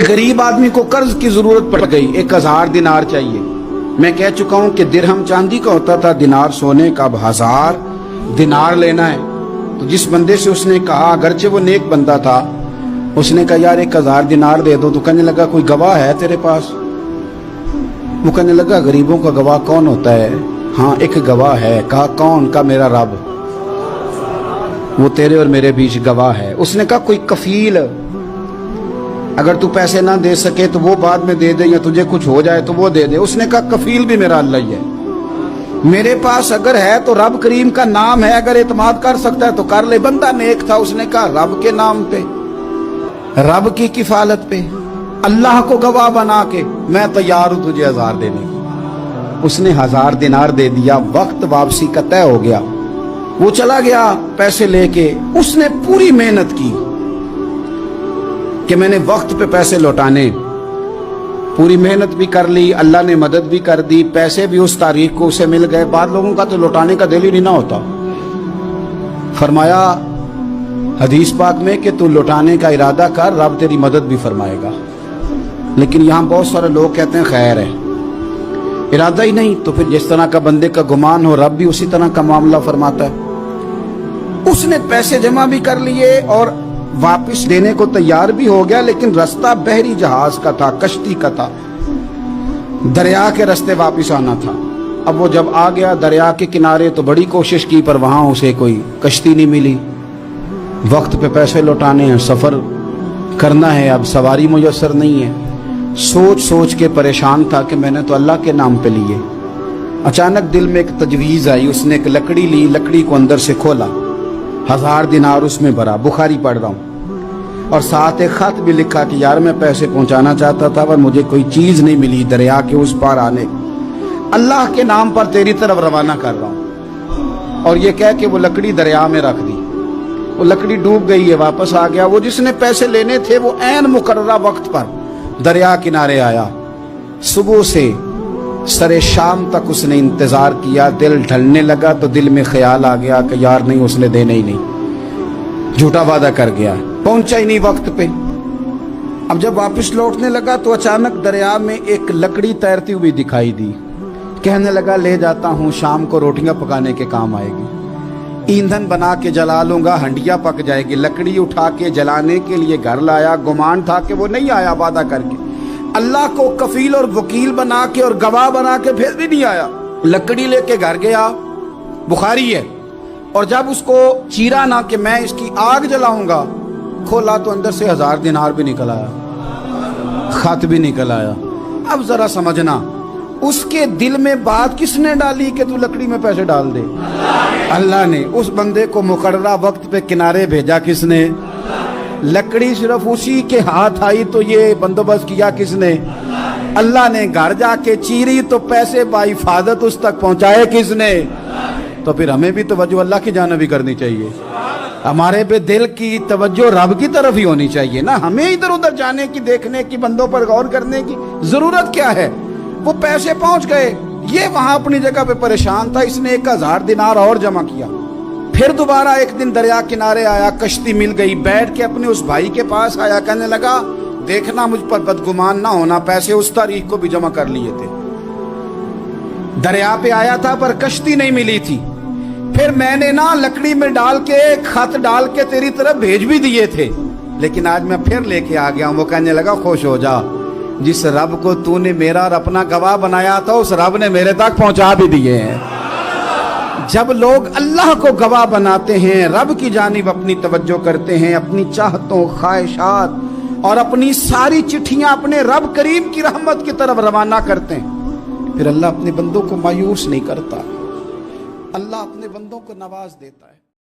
गरीब आदमी को कर्ज की जरूरत पड़ गई, 1000 दिनार चाहिए। मैं कह चुका हूं कि दिरहम चांदी का होता था, दिनार सोने का। अब 1000 दिनार लेना है। तो जिस बंदे से उसने कहा, अगरचे वो नेक बंदा था, उसने कहा यार 1000 दिनार दे दो। तो कहने लगा कोई गवाह है तेरे पास? वो कहने लगा गरीबों का गवाह कौन होता है? हाँ एक गवाह है। कहा कौन? का मेरा रब, वो तेरे और मेरे बीच गवाह है। उसने कहा कोई कफील, अगर तू पैसे ना दे सके तो वो बाद में दे दे, या तुझे कुछ हो जाए तो वो दे दे। उसने कहा कफील भी मेरा अल्लाह ही है। मेरे पास अगर है तो रब करीम का नाम है, अगर एतमाद कर सकता है तो कर ले। बंदा नेक था, उसने कहा रब के नाम पे, रब की किफालत पे, अल्लाह को गवाह बना के मैं तैयार हूं तुझे 1000 देने को। उसने 1000 दिनार दे दिया। वक्त वापसी का तय हो गया। वो चला गया पैसे लेके। उसने पूरी मेहनत की कि मैंने वक्त पे पैसे लौटाने, पूरी मेहनत भी कर ली, अल्लाह ने मदद भी कर दी, पैसे भी उस तारीख को उसे मिल गए। बाद लोगों का तो लौटाने का दिल ही नहीं ना होता। फरमाया हदीस पाक में कि तू लौटाने का इरादा कर, रब तेरी मदद भी फरमाएगा। लेकिन यहाँ बहुत सारे लोग कहते हैं खैर है, इरादा ही नहीं। तो फिर जिस तरह का बंदे का गुमान हो, रब भी उसी तरह का मामला फरमाता है। उसने पैसे जमा भी कर लिए और वापस देने को तैयार भी हो गया, लेकिन रास्ता बहरी जहाज का था, कश्ती का था, दरिया के रास्ते वापस आना था। अब वो जब आ गया दरिया के किनारे तो बड़ी कोशिश की, पर वहां उसे कोई कश्ती नहीं मिली। वक्त पे पैसे लौटाने हैं, सफर करना है, अब सवारी मुयस्सर नहीं है। सोच सोच के परेशान था कि मैंने तो अल्लाह के नाम पे लिए। अचानक दिल में एक तजवीज आई। उसने एक लकड़ी ली, लकड़ी को अंदर से खोला, 1000 दिनार उसमें भरा। बुखारी पढ़ रहा हूँ, और साथ एक खत भी लिखा कि यार मैं पैसे पहुंचाना चाहता था पर मुझे कोई चीज नहीं मिली दरिया के उस पार आने, अल्लाह के नाम पर तेरी तरफ रवाना कर रहा हूँ। और ये कह के वो लकड़ी दरिया में रख दी। वो लकड़ी डूब गई है, वापस आ गया। वो जिसने पैसे लेने थे वो ऐन मुकर्ररा वक्त पर दरिया किनारे आया। सुबह से सरे शाम तक उसने इंतजार किया। दिल ढलने लगा तो दिल में ख्याल आ गया कि यार नहीं, उसने देने ही नहीं, झूठा वादा कर गया, पहुंचा ही नहीं वक्त पे। अब जब वापस लौटने लगा तो अचानक दरिया में एक लकड़ी तैरती हुई दिखाई दी। कहने लगा ले जाता हूं, शाम को रोटियां पकाने के काम आएगी, ईंधन बना के जला लूंगा, हंडिया पक जाएगी। लकड़ी उठा के जलाने के लिए घर लाया। गुमान था कि वो नहीं आया वादा करके। अल्लाह को कफील और वकील बना के और गवाह बना के फिर भी नहीं आया। लकड़ी लेके घर गया, बुखारी है, और जब उसको चीरा ना कि मैं इसकी आग जलाऊंगा, खोला तो अंदर से 1000 दिनार भी निकल आया, खत भी निकल आया। अब जरा समझना, उसके दिल में बात किसने डाली कि तू लकड़ी में पैसे डाल दे? अल्लाह ने। उस बंदे को मुकर्ररा वक्त पे किनारे भेजा किसने? लकड़ी सिर्फ उसी के हाथ आई तो ये बंदोबस्त किया किसने? अल्लाह ने। घर जाके चीरी तो पैसे बाहिफाजत उस तक पहुंचाए किसने? तो फिर हमें भी तवज्जो अल्लाह की जानिब भी करनी चाहिए। हमारे पे दिल की तवज्जो रब की तरफ ही होनी चाहिए ना। हमें इधर उधर जाने की, देखने की, बंदों पर गौर करने की जरूरत क्या है? वो पैसे पहुंच गए, ये वहां अपनी जगह पे परेशान था। इसने 1000 दिनार और जमा किया। फिर दोबारा एक दिन दरिया किनारे आया, कश्ती मिल गई, बैठ के अपने उस भाई के पास आया। कहने लगा देखना मुझ पर बदगुमान ना होना, पैसे उस तारीख को भी जमा कर लिए थे। दरिया पे आया था पर कश्ती नहीं मिली थी। फिर मैंने ना लकड़ी में डाल के, खत डाल के तेरी तरफ भेज भी दिए थे, लेकिन आज मैं फिर लेके आ गया हूं। वो कहने लगा खुश हो जा, जिस रब को तूने मेरा और अपना गवाह बनाया था उस रब ने मेरे तक पहुंचा भी दिए हैं। जब लोग अल्लाह को गवाह बनाते हैं, रब की जानिब अपनी तवज्जो करते हैं, अपनी चाहतों, ख्वाहिशात और अपनी सारी चिट्ठियां अपने रब करीम की रहमत की तरफ रवाना करते हैं, फिर अल्लाह अपने बंदों को मायूस नहीं करता। अल्लाह अपने बंदों को नवाज देता है।